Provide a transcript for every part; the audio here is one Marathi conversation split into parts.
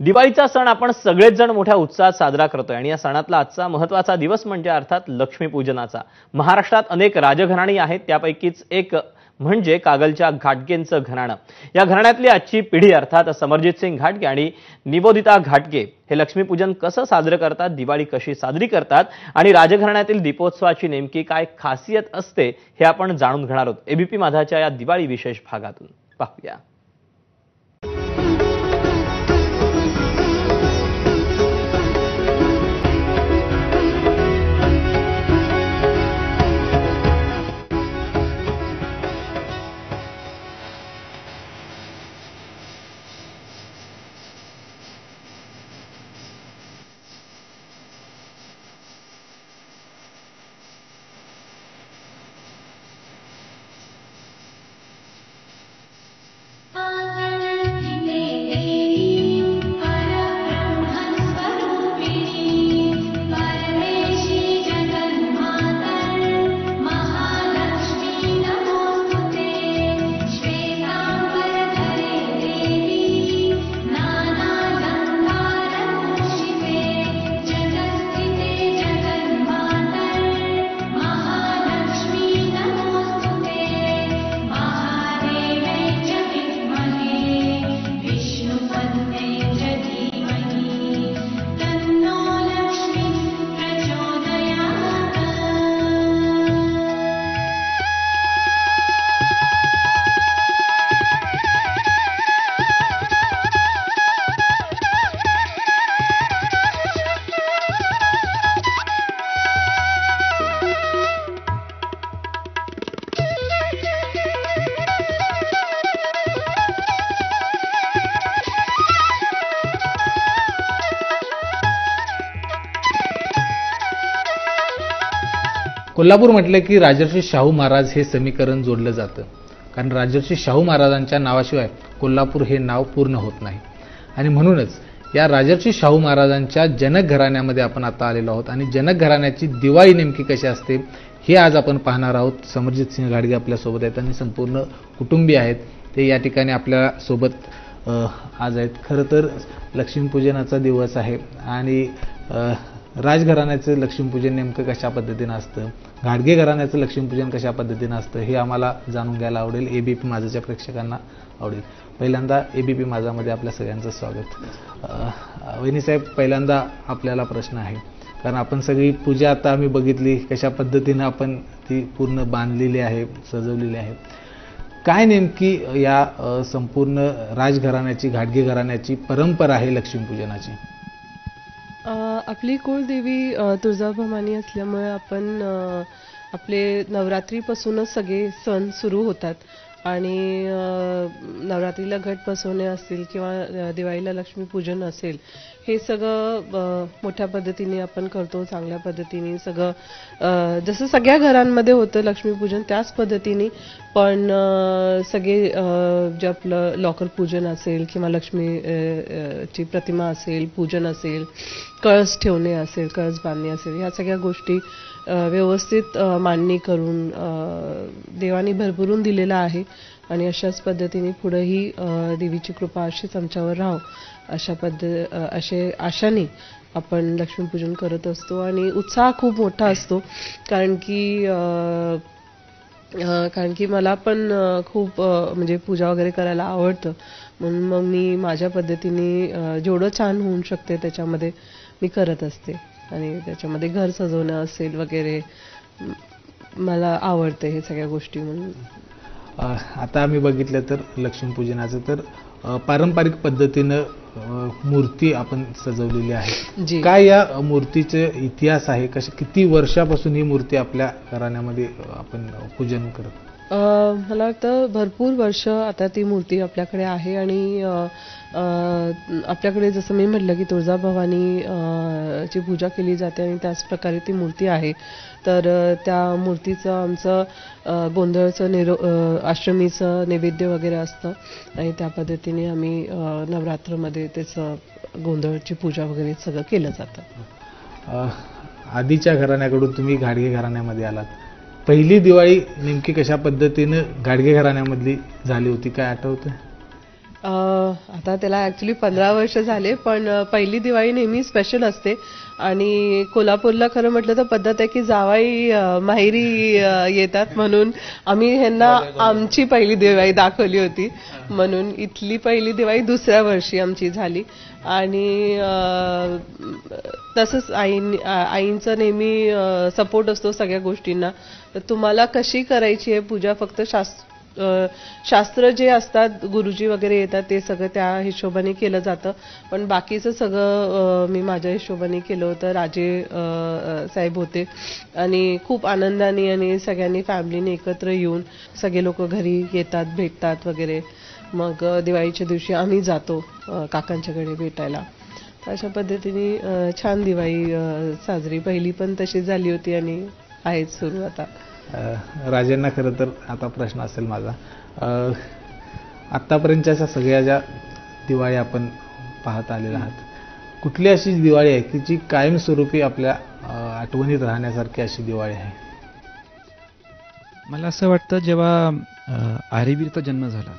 दिवाळीचा सण आपण सगळेच जण मोठ्या उत्साहात साजरा करतोय आणि या सणातला आजचा महत्त्वाचा दिवस म्हणजे अर्थात लक्ष्मीपूजनाचा। महाराष्ट्रात अनेक राजघराणी आहेत, त्यापैकीच एक म्हणजे कागलच्या घाटगेंचं घराणं। या घराण्यातली आजची पिढी अर्थात समरजित सिंग घाटगे आणि निबोदिता घाटगे हे लक्ष्मीपूजन कसं साजरं करतात, दिवाळी कशी साजरी करतात आणि राजघराण्यातील दीपोत्सवाची नेमकी काय खासियत असते हे आपण जाणून घेणार आहोत एबीपी माझाच्या या दिवाळी विशेष भागातून। पाहूया। कोल्हापूर म्हटलं की राजर्षी शाहू महाराज हे समीकरण जोडलं जातं, कारण राजर्षी शाहू महाराजांच्या नावाशिवाय कोल्हापूर हे नाव पूर्ण होत नाही। आणि म्हणूनच या राजर्षी शाहू महाराजांच्या जनक घराण्यामध्ये आपण आता आलेलो आहोत आणि जनक घराण्याची दिवाळी नेमकी कशी असते हे आज आपण पाहणार आहोत। समरजित सिंग घाटगे आपल्या सोबत आहेत आणि संपूर्ण कुटुंबीय आहेत, ते या ठिकाणी आपल्या सोबत आज आहेत। खरं तर लक्ष्मीपूजनाचा दिवस आहे आणि राजघराण्याचं लक्ष्मीपूजन नेमकं कशा पद्धतीनं असतं, घाटगे घराण्याचं लक्ष्मीपूजन कशा पद्धतीनं असतं हे आम्हाला जाणून घ्यायला आवडेल, एबीपी माझाच्या प्रेक्षकांना आवडेल। पहिल्यांदा एबीपी माझामध्ये आपल्या सगळ्यांचं स्वागत। वहिनीसाहेब, पहिल्यांदा आपल्याला प्रश्न आहे, कारण आपण सगळी पूजा आता आम्ही बघितली कशा पद्धतीनं आपण ती पूर्ण बांधलेली आहे, सजवलेली आहे। काय नेमकी या संपूर्ण राजघराण्याची, घाटगे घराण्याची परंपरा आहे लक्ष्मीपूजनाची? आपली कुलदेवी तुळजाभवानी असल्यामुळे आपण आपले नवरात्रीपासूनच सगळे सण सुरू होतात आणि नवरात्रीला घट बसवणे असेल किंवा दिवाळीला लक्ष्मीपूजन असेल, हे सगळं मोठ्या पद्धतीने आपण करतो, चांगल्या पद्धतीने सगळं जसं सगळ्या घरांमध्ये होतं लक्ष्मीपूजन त्याच पद्धतीने। पण सगळे जे आपलं लॉकर पूजन असेल किंवा लक्ष्मीची प्रतिमा असेल, पूजन असेल, कळस ठेवणे असेल, कळस बांधणे असेल, ह्या सगळ्या गोष्टी व्यवस्थित मांडणी करून देवानी भरभरून दिलेला आहे आणि अशाच पद्धतीने पुढेही देवीची कृपा अशीच आमच्यावर राहो अशा आशाने आपण लक्ष्मीपूजन करत असतो। आणि उत्साह खूप मोठा असतो, कारण की मला पण खूप म्हणजे पूजा वगैरे करायला आवडतं, म्हणून मग मी माझ्या पद्धतीने जेवढं छान होऊ शकते त्याच्यामध्ये मी करत असते आणि त्याच्यामध्ये घर सजवणं असेल वगैरे मला आवडते हे सगळ्या गोष्टी। म्हणून आता आम्ही बघितलं तर लक्ष्मीपूजनाचं तर पारंपरिक पद्धतीनं मूर्ती आपण सजवलेली आहे। काय या मूर्तीचे इतिहास आहे, किती वर्षापासून ही मूर्ती आपल्या घराण्यामध्ये आपण पूजन करतो? मला वाटतं भरपूर वर्ष आता ती मूर्ती आपल्याकडे आहे आणि आपल्याकडे जसं मी म्हटलं की तुळजाभवानी ची पूजा केली जाते आणि त्याच प्रकारे ती मूर्ती आहे। तर त्या मूर्तीचं आमचं गोंधळचं अष्टमीचं नैवेद्य वगैरे असतं आणि त्या पद्धतीने आम्ही नवरात्रमध्ये त्याचं गोंधळची पूजा वगैरे सगळं केलं जातं। आधीच्या घराण्याकडून तुम्ही घाटगे घराण्यामध्ये आलात, पहिली दिवाळी नेमकी कशा पद्धतीने घाटगे घराण्यामधली झाली होती, काय आठवतं? आता त्याला ऍक्च्युली 15 वर्ष झाले, पण पहिली दिवाळी नेहमी स्पेशल असते. आणि कोल्हापूरला खरं म्हटलं तर पद्धत आहे की जावाई माहेरी येतात, म्हणून आम्ही ह्यांना आमची पहिली दिवाळी दाखवली होती. म्हणून इथली पहिली दिवाळी दुसऱ्या वर्षी आमची झाली. आणि तसंच आईंचा नेहमी सपोर्ट असतो सगळ्या गोष्टींना. तर तुम्हाला कशी करायची आहे पूजा, फक्त शास्त्र जे असतात, गुरुजी वगैरे येतात, ते सगळं त्या हिशोबाने केलं जातं. पण बाकीचं सगळं मी माझ्या हिशोबाने केलं होतं. राजे साहेब होते आणि खूप आनंदाने आणि सगळ्यांनी फॅमिलीने एकत्र येऊन सगळे लोक घरी येतात, भेटतात वगैरे. मग दिवाळीच्या दिवशी आम्ही जातो काकांच्याकडे भेटायला. अशा पद्धतीने छान दिवाळी साजरी पहिली पण तशी झाली होती आणि आहेच सुरू आता. राजेंना खरं तर आता प्रश्न असेल माझा, आत्तापर्यंतच्या सगळ्या ज्या दिवाळी आपण पाहत आलेल्या आहात, कुठली अशी दिवाळी आहे की जी कायमस्वरूपी आपल्या आठवणीत राहण्यासारखी अशी दिवाळी आहे? मला असं वाटतं जेव्हा आरेवीरचा जन्म झाला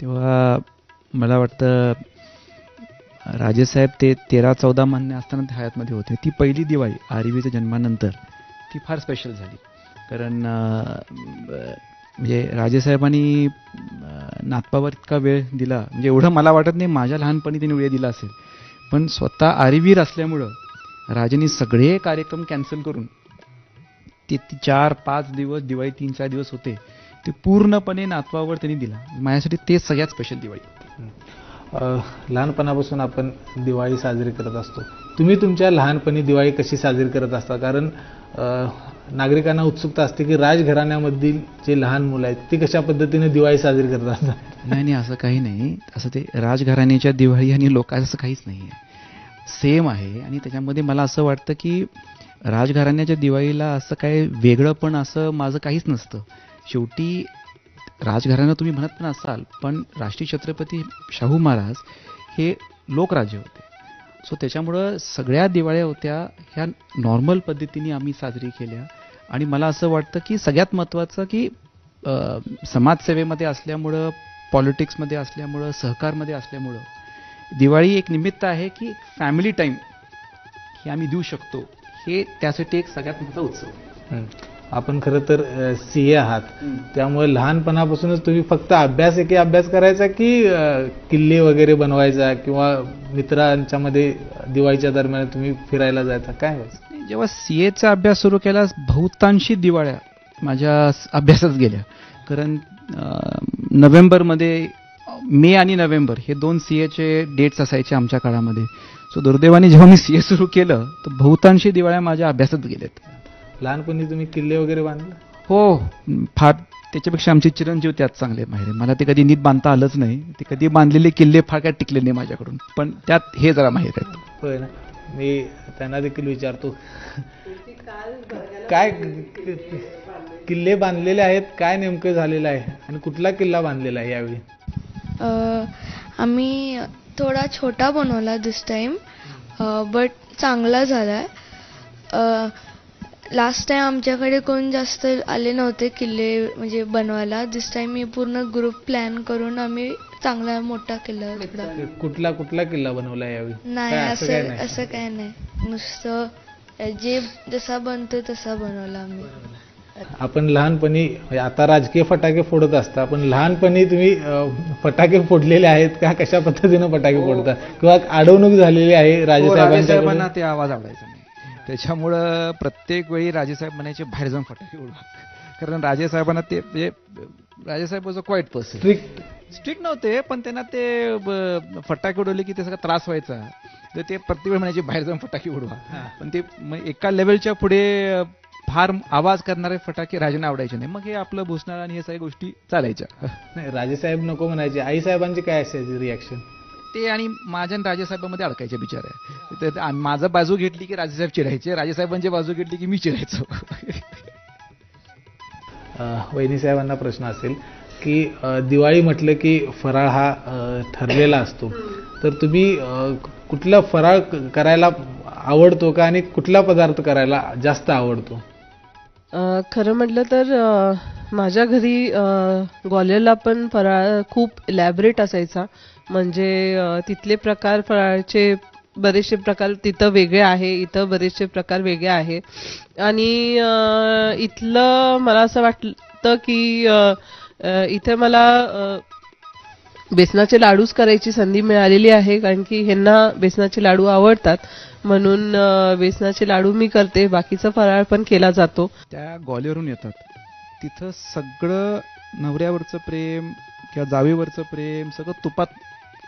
तेव्हा मला वाटतं राजेसाहेब ते 13-14 महिने असताना ते हयातमध्ये होते. ती पहिली दिवाळी आरेवीरच्या जन्मानंतर ती फार स्पेशल झाली. कारण म्हणजे राजेसाहेबांनी नातपावर इतका वेळ दिला, म्हणजे एवढं मला वाटत नाही माझ्या लहानपणी त्यांनी वेळ दिला असेल. पण स्वतः आरेवीर असल्यामुळं राजेंनी सगळे कार्यक्रम कॅन्सल करून ते 4-5 दिवस, दिवाळी 3-4 दिवस होते, ते पूर्णपणे नातवावर त्यांनी दिला. माझ्यासाठी ते सगळ्यात स्पेशल दिवाळी. लहानपणापासून आपण दिवाळी साजरी करत असतो. तुम्ही तुमच्या लहानपणी दिवाळी कशी साजरी करत असता? कारण नागरिकांना उत्सुकता असते की राजघराण्यामधील जे लहान मुलं आहेत ती कशा पद्धतीने दिवाळी साजरी करत असतात. नाही, असं काही नाही. असं ते राजघराण्याच्या दिवाळी आणि लोकांचं असं काहीच नाही आहे, सेम आहे. आणि त्याच्यामध्ये मला असं वाटतं की राजघराण्याच्या दिवाळीला असं काय वेगळं पण असं माझं काहीच नसतं. शेवटी राजघराणं तुम्ही म्हणत पण असाल, पण राष्ट्रीय छत्रपती शाहू महाराज हे लोकराज्य होते. सो त्याच्यामुळं सगळ्या दिवाळ्या होत्या ह्या नॉर्मल पद्धतीने आम्ही साजरी केल्या. आणि मला असं वाटतं की सगळ्यात महत्त्वाचं की समाजसेवेमध्ये असल्यामुळं, पॉलिटिक्समध्ये असल्यामुळं, सहकारमध्ये असल्यामुळं दिवाळी एक निमित्त आहे की फॅमिली टाईम हे आम्ही देऊ शकतो. हे त्यासाठी एक सगळ्यात मोठा उत्सव. आपण खरं तर CA आहात, त्यामुळे लहानपणापासूनच तुम्ही फक्त अभ्यास करायचा की किल्ले वगैरे बनवायचा किंवा मित्रांच्या मध्ये दिवाळीच्या दरम्यान तुम्ही फिरायला जायचा, काय व्हायचं? जेव्हा CAचा अभ्यास सुरू केला बहुतांशी दिवाळ्या माझ्या अभ्यासात गेल्या. कारण नोव्हेंबरमध्ये, मे आणि नोव्हेंबर हे 2 CAचे डेट्स असायचे आमच्या काळामध्ये. सो दुर्दैवाने जेव्हा मी CA सुरू केलं तर बहुतांशी दिवाळ्या माझ्या अभ्यासात गेल्यात. लहानपणी तुम्ही किल्ले वगैरे बांधले? हो, फार. त्याच्यापेक्षा आमचे चिरंजीव त्यात चांगले माहिती. मला ते कधी नीट बांधता आलंच नाही. ते कधी बांधलेले किल्ले फार काय टिकले नाही माझ्याकडून, पण त्यात हे जरा माहीत आहेत. होय ना. मी त्यांना देखील विचारतो, काय किल्ले बांधलेले आहेत, काय नेमकं झालेलं आहे आणि कुठला किल्ला बांधलेला आहे यावेळी? आम्ही थोडा छोटा बनवला दिस टाइम, बट चांगला झालाय. लास्ट टाइम आमच्याकडे कोण जास्त आले नव्हते किल्ले म्हणजे बनवायला. दिस टाइम मी पूर्ण ग्रुप प्लॅन करून आम्ही चांगला मोठा किल्ला. कुठला किल्ला बनवला यावेळी? नाही, असं काय नाही, नुसतं जे जसा बनतो तसा बनवला आम्ही. आपण लहानपणी, आता राजकीय फटाके फोडत असता, पण लहानपणी तुम्ही फटाके फोडलेले आहेत का? कशा पद्धतीनं फटाके फोडता किंवा अडवणूक झालेली आहे राजेसाहेबांना? ते आवाज आवडायचा नाही, त्याच्यामुळं प्रत्येक वेळी राजेसाहेब म्हणायचे बाहेर जाऊन फटाके उडवा. कारण राजेसाहेबांना ते म्हणजे Rajesaheb was a quiet person. Strict नव्हते, पण त्यांना ते फटाके उडवले की ते सगळा त्रास व्हायचा. तर ते प्रत्येक वेळी म्हणायचे बाहेर जाऊन फटाके उडवा. पण ते एका लेवलच्या पुढे फार आवाज करणारे फटाके राजांना आवडायचे नाही. मग हे आपलं भुसनाळ आणि हे सगळ्या गोष्टी चालायच्या. नाही, राजेसाहेब नको म्हणायचे. आईसाहेबांची काय असायची रिॲक्शन? ते आणि माझ्या राजेसाहेबांमध्ये अडकायचे बिचारे. माझं बाजू घेतली की राजेसाहेब चिडायचे, राजेसाहेबांची बाजू घेतली की मी चिडायचो. वहिनी साहेबांना प्रश्न असेल की दिवाळी म्हटलं की फराळ हा ठरलेला असतो, तर तुम्ही कुठला फराळ करायला आवडतो का आणि कुठला पदार्थ करायला जास्त आवडतो? खरं म्हटलं तर माझ्या घरी ग्वाल्हेरला पण फराळ खूप इलॅबरेट असायचा. म्हणजे तिथले प्रकार, फराळचे बरेचसे प्रकार तिथं वेगळे आहे, इथं बरेचसे प्रकार वेगळे आहे. आणि इथलं मला असं वाटतं की इथे मला बेसनाचे लाडूच करायची संधी मिळालेली आहे, कारण की ह्यांना बेसनाचे लाडू आवडतात. म्हणून बेसनाचे लाडू मी करते, बाकीचा फराळ पण केला जातो. त्या ग्वाल्हेरहून येतात, तिथं सगळं नवऱ्यावरचं प्रेम किंवा जावेवरचं प्रेम सगळं तुपात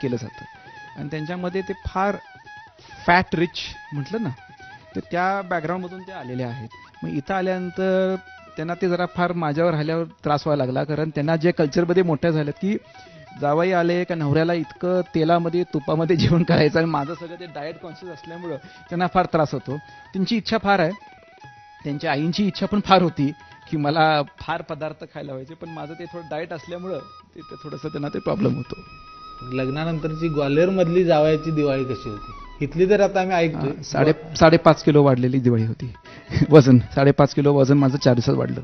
केलं जातं आणि त्यांच्यामध्ये ते फार फॅट रिच म्हटलं ना, तर त्या बॅकग्राऊंडमधून ते आलेले आहेत. मग इथं आल्यानंतर त्यांना ते जरा फार माझ्यावर आल्यावर त्रास व्हायला लागला, कारण त्यांना जे कल्चरमध्ये मोठ्या झाल्यात की जावई आले का नवऱ्याला इतकं तेलामध्ये तुपामध्ये जेवण करायचं, आणि माझं सगळं ते डाएट कॉन्शियस असल्यामुळं त्यांना फार त्रास होतो. त्यांची इच्छा फार आहे, त्यांच्या आईंची इच्छा पण फार होती की मला फार पदार्थ खायला व्हायचे, पण माझं ते थोडं डाएट असल्यामुळं ते थोडंसं त्यांना ते प्रॉब्लेम होतो. लग्नानंतरची ग्वाल्हेर मधली जावयाची दिवाळी कशी होती? इथली तर आता आम्ही ऐकतोय 5.5 किलो वाढलेली दिवाळी होती. वजन 5.5 किलो वजन माझं 4 दिवसात वाढलं.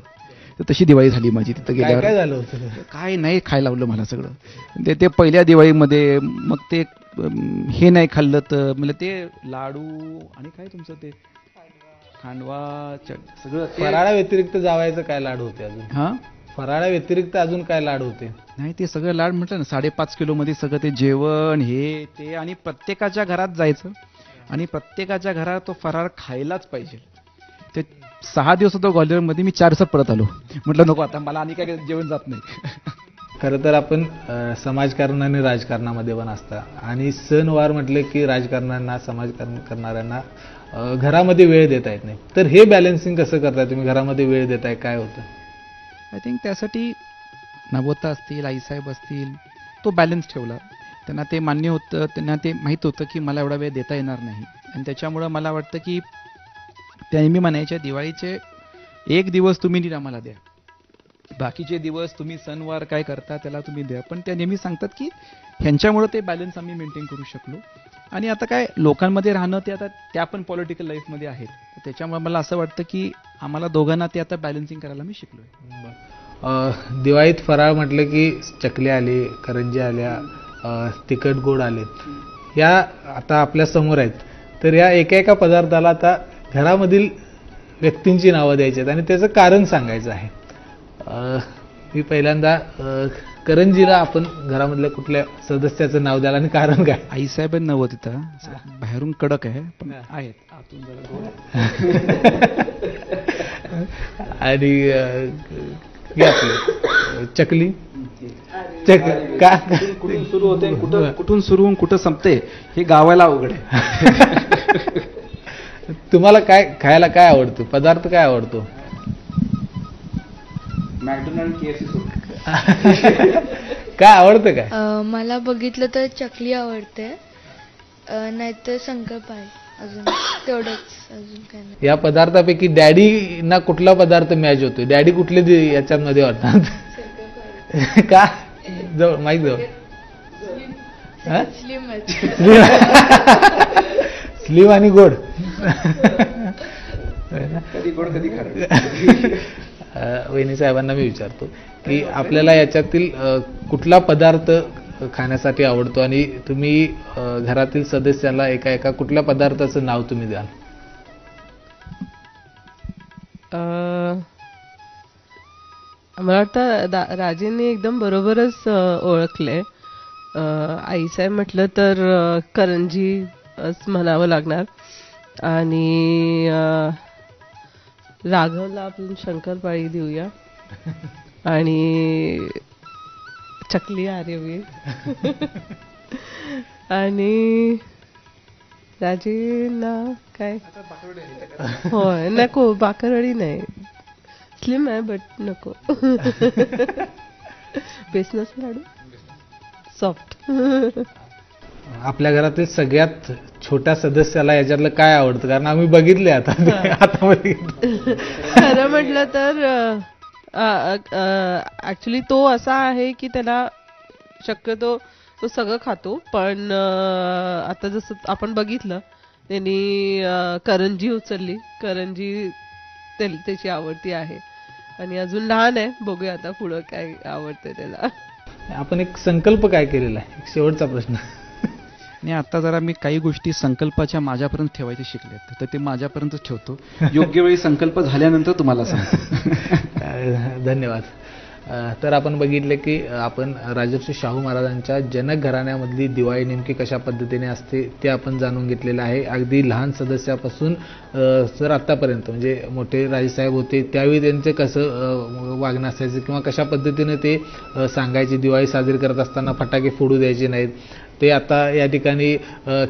तर तशी दिवाळी झाली माझी. तिथं काय गेल्यावर काय झालं होतं? काय नाही खायला लावलं मला सगळं. ते पहिल्या दिवाळीमध्ये मग ते हे नाही खाल्लं तर मला ते लाडू आणि काय तुमचं ते खांडवा सगळं फराळा व्यतिरिक्त जावायचं काय लाड होते अजून? हा, फराळा व्यतिरिक्त अजून काय लाड होते? नाही ते सगळं लाड म्हटलं ना, 5.5 किलोमध्ये सगळं ते जेवण हे ते, आणि प्रत्येकाच्या घरात जायचं आणि प्रत्येकाच्या घरात तो फराळ खायलाच पाहिजे. ते 6 दिवस होतो ग्वाल्हेरमध्ये, मी 4 दिवसात परत आलो. म्हटलं नको आता मला आणि काय जेवण जात नाही. खरं तर आपण समाजकारण आणि राजकारणामध्ये पण असता, आणि सणवार म्हटले की राजकारण्यांना, समाजकारण करणाऱ्यांना घरामध्ये वेळ देता येत नाही. तर हे बॅलन्सिंग कसं करताय तुम्ही? घरामध्ये वेळ देताय, काय होतं? आय थिंक त्यासाठी नवोता असतील, आईसाहेब असतील, तो बॅलन्स ठेवला. त्यांना ते मान्य होतं, त्यांना ते माहीत होतं की मला एवढा वेळ देता येणार नाही, आणि त्याच्यामुळं मला वाटतं की त्या नेहमी म्हणायच्या दिवाळीचे 1 दिवस तुम्ही नीट आम्हाला द्या, बाकीचे दिवस तुम्ही सणवार काय करता त्याला तुम्ही द्या. पण त्या नेहमी सांगतात की ह्यांच्यामुळं ते बॅलन्स आम्ही मेंटेन करू शकलो. आणि आता काय लोकांमध्ये राहणं, ते आता त्या पण पॉलिटिकल लाईफमध्ये आहेत, तर त्याच्यामुळे मला असं वाटतं की आम्हाला दोघांना ते आता बॅलन्सिंग करायला मी शिकलोय. दिवाळीत फराळ म्हटलं की चकली आली, करंजी आल्या, तिखट गोड आलेत, या आता आपल्या समोर आहेत. तर या एका पदार्थाला आता घरामधील व्यक्तींची नावं द्यायची आहेत आणि त्याचं कारण सांगायचं आहे. मी पहिल्यांदा करंजीला आपण घरामधल्या कुठल्या सदस्याचं नाव द्याल आणि कारण काय? आईसाहेब नव्ह तिथं, बाहेरून कडक आहे पण आहेत आतून जरा. आणि आपली चकली कुठून सुरू होते, कुठून सुरू होऊन कुठं संपते हे गावाला अवघड आहे. तुम्हाला काय खायला काय आवडतं? पदार्थ काय आवडतो? McDonald, KFC. काय आवडतं काय? मला बघितलं तर चकली आवडते, नाहीतर शंकरपाळी. अजून तेवढंच, अजून काय नाही. या पदार्थापैकी डॅडीना कुठला पदार्थ मॅच होतोय? डॅडी कुठले याच्यामध्ये वाटतात? का जवळ माहीत जवळ स्लिम आणि गोड. कधी गोड कधी खारट. वहिनी साहेबांना मी विचारतो की आपल्याला याच्यातील कुठला पदार्थ खाण्यासाठी आवडतो, आणि तुम्ही घरातील सदस्याला एका कुठल्या पदार्थाचं नाव तुम्ही द्याल? मला वाटतं राजेंनी एकदम बरोबरच ओळखलंय. आईसाहेब म्हटलं तर करंजी म्हणावं लागणार, आणि राघवला आपण शंकरपाळी देऊया, आणि चकली आर्यवीर, आणि राजेंना काय? होय, नको बाकरवडी नाही, स्लिम आहे बट नको. बेसनाचे लाडू सॉफ्ट. आपल्या घरातील सगळ्यात छोट्या सदस्याला याच्यातलं काय आवडतं? कारण आम्ही बघितले आता. खरं म्हटलं तर ऍक्च्युली तो असा आहे की त्याला शक्यतो तो सगळं खातो, पण आता जसं आपण बघितलं त्यांनी करंजी उचलली, करंजी त्याची आवडती आहे, आणि अजून लहान आहे, बघूया आता पुढं काय आवडतंय त्याला. आपण एक संकल्प काय केलेला आहे, एक शेवटचा प्रश्न. आणि आता जरा मी काही गोष्टी संकल्पाच्या माझ्यापर्यंत ठेवायचे शिकलेत, तर ते माझ्यापर्यंतच ठेवतो. योग्य वेळी संकल्प झाल्यानंतर तुम्हाला सांगतो. धन्यवाद. तर आपण बघितले की आपण राजर्षी शाहू महाराजांच्या जनक घराण्यामधली दिवाळी नेमकी कशा पद्धतीने असते ते आपण जाणून घेतलेलं आहे. अगदी लहान सदस्यापासून तर आत्तापर्यंत म्हणजे मोठे राजेसाहेब होते त्यावेळी त्यांचं कसं वागणं असायचं किंवा कशा पद्धतीने ते सांगायचे, दिवाळी साजरी करत असताना फटाके फोडू द्यायचे नाहीत, ते आता या ठिकाणी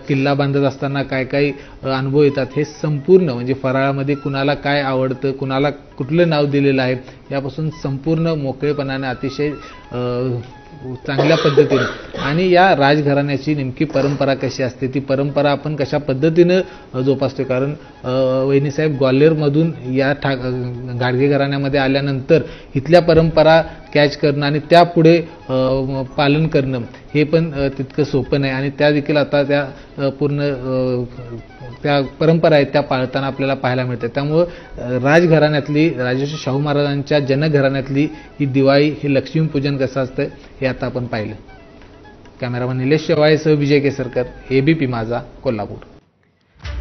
किल्ला बांधत असताना काय काय अनुभव येतात हे संपूर्ण म्हणजे फराळामध्ये कुणाला काय आवडतं, कुणाला कुठलं नाव दिलेलं आहे यापासून संपूर्ण मोकळेपणाने अतिशय चांगल्या पद्धतीने आणि या राजघराण्याची नेमकी परंपरा कशी असते ती परंपरा आपण कशा पद्धतीनं जोपासतो. कारण वहिनीसाहेब ग्वाल्हेरमधून या गाडगे घराण्यामध्ये आल्यानंतर इथल्या परंपरा कॅच करणं आणि त्यापुढे पालन करणं हे पण तितकं सोपं नाही आणि त्या देखील आता त्या पूर्ण त्या परंपरा आहेत त्या पाळताना आपल्याला पाहायला मिळतात. त्यामुळं राजघराण्यातली राजर्षी शाहू महाराजांच्या जनघराण्यातली ही दिवाळी हे लक्ष्मीपूजन कसं असतं हे आता आपण पाहिलं. कॅमेरामन निलेश शेवाळेसह विजय केसरकर, ABP माझा, कोल्हापूर.